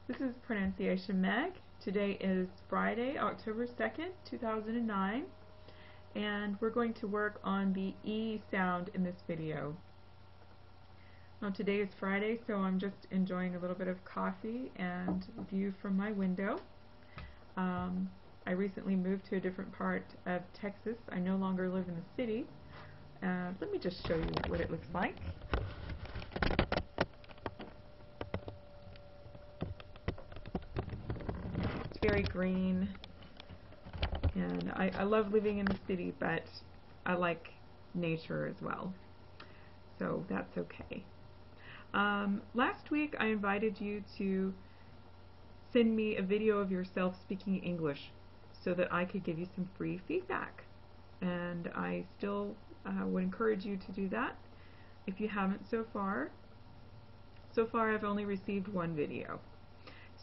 This is Pronunciation Meg. Today is Friday, October 2nd, 2009, and we're going to work on the E sound in this video. Now today is Friday, so I'm just enjoying a little bit of coffee and view from my window. I recently moved to a different part of Texas. I no longer live in the city. Let me just show you what it looks like. Very green, and I love living in the city, but I like nature as well, so that's okay. Last week I invited you to send me a video of yourself speaking English so that I could give you some free feedback, and I still would encourage you to do that if you haven't so far. So far I've only received one video.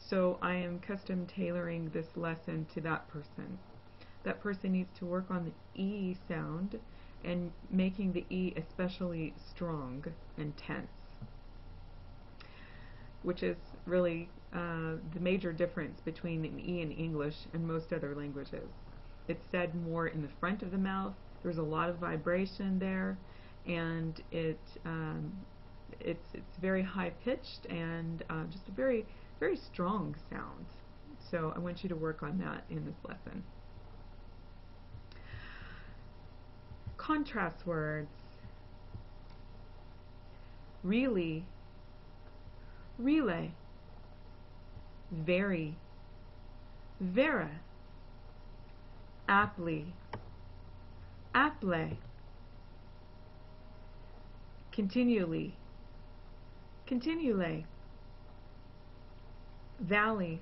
So I am custom tailoring this lesson to that person. That person needs to work on the E sound and making the E especially strong and tense, which is really the major difference between an E in English and most other languages. It's said more in the front of the mouth. There's a lot of vibration there, and it's very high pitched and just a very strong sound. So I want you to work on that in this lesson. Contrast words. Really, relay, very, vera, aptly, aptly, continually, continually, valley,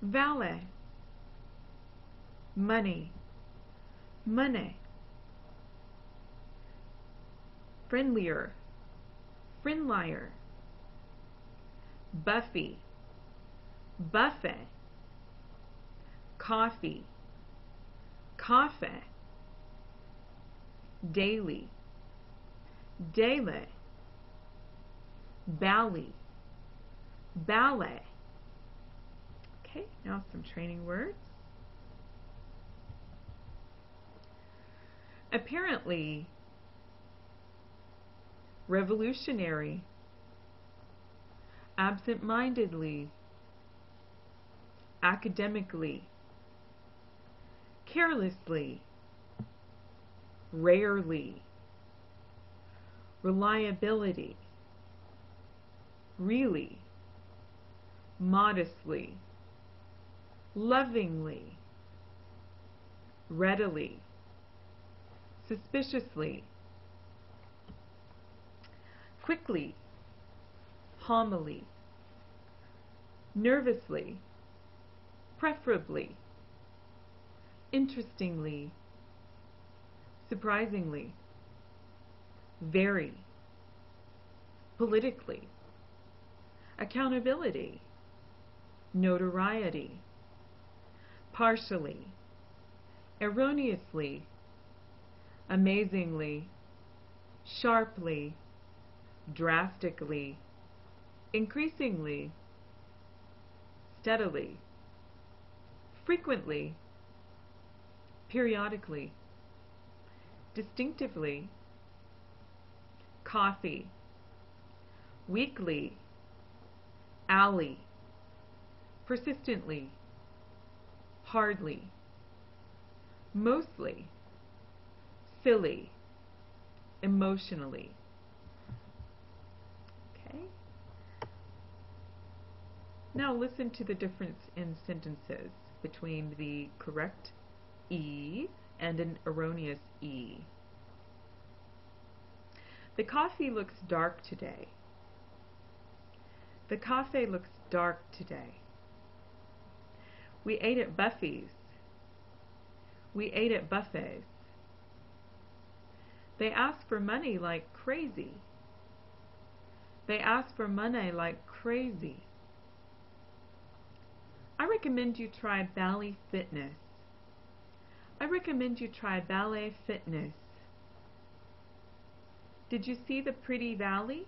valet, money, money, friendlier, friendlier, Buffy, buffet, coffee, coffee, daily, daily, bally, ballet. Okay, now some training words. Apparently, revolutionary, absent-mindedly, academically, carelessly, rarely, reliability, really, modestly, lovingly, readily, suspiciously, quickly, homily, nervously, preferably, interestingly, surprisingly, very, politically, accountability, notoriety, partially, erroneously, amazingly, sharply, drastically, increasingly, steadily, frequently, periodically, distinctively, coffee, weekly, alley, persistently, hardly, mostly, silly, emotionally. Okay? Now listen to the difference in sentences between the correct E and an erroneous E. The coffee looks dark today. The cafe looks dark today. We ate at Buffy's. We ate at buffets. They ask for money like crazy. They ask for money like crazy. I recommend you try Bally Fitness. I recommend you try Ballet Fitness. Did you see the pretty valley?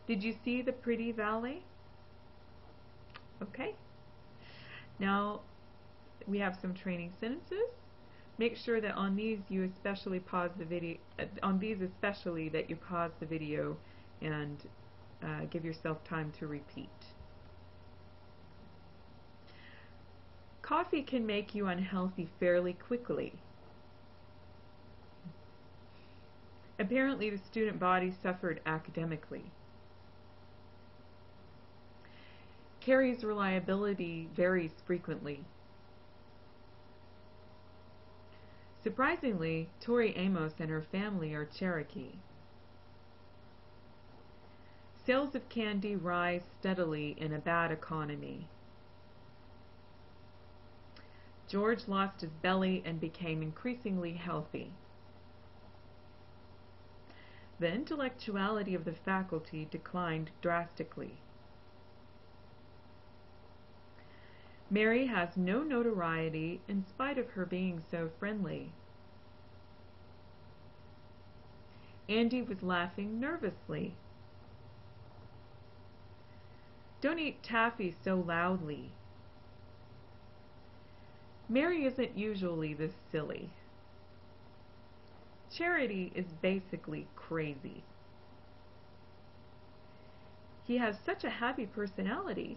Did you see the pretty valley? Okay? Now we have some training sentences. Make sure that on these you especially pause the video, that you pause the video and give yourself time to repeat. Coffee can make you unhealthy fairly quickly. Apparently the student body suffered academically. Carrie's reliability varies frequently. Surprisingly, Tori Amos and her family are Cherokee. Sales of candy rise steadily in a bad economy. George lost his belly and became increasingly healthy. The intellectuality of the faculty declined drastically. Mary has no notoriety in spite of her being so friendly. Andy was laughing nervously. Don't eat taffy so loudly. Mary isn't usually this silly. Charity is basically crazy. He has such a happy personality.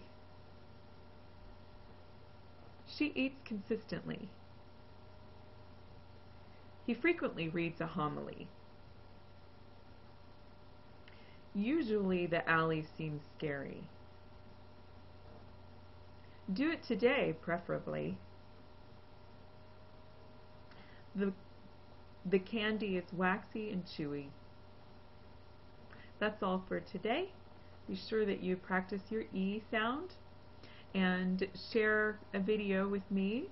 She eats consistently. He frequently reads a homily. Usually the alley seems scary. Do it today, preferably. The candy is waxy and chewy. That's all for today. Be sure that you practice your E sound and share a video with me.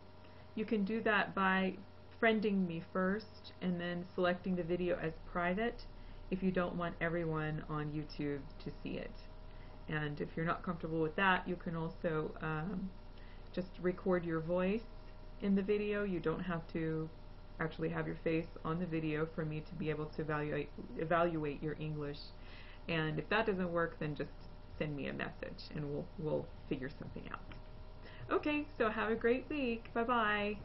You can do that by friending me first and then selecting the video as private if you don't want everyone on YouTube to see it. And if you're not comfortable with that, you can also just record your voice in the video. You don't have to actually have your face on the video for me to be able to evaluate your English. And if that doesn't work, then just send me a message and we'll figure something out. Okay, so have a great week. Bye-bye.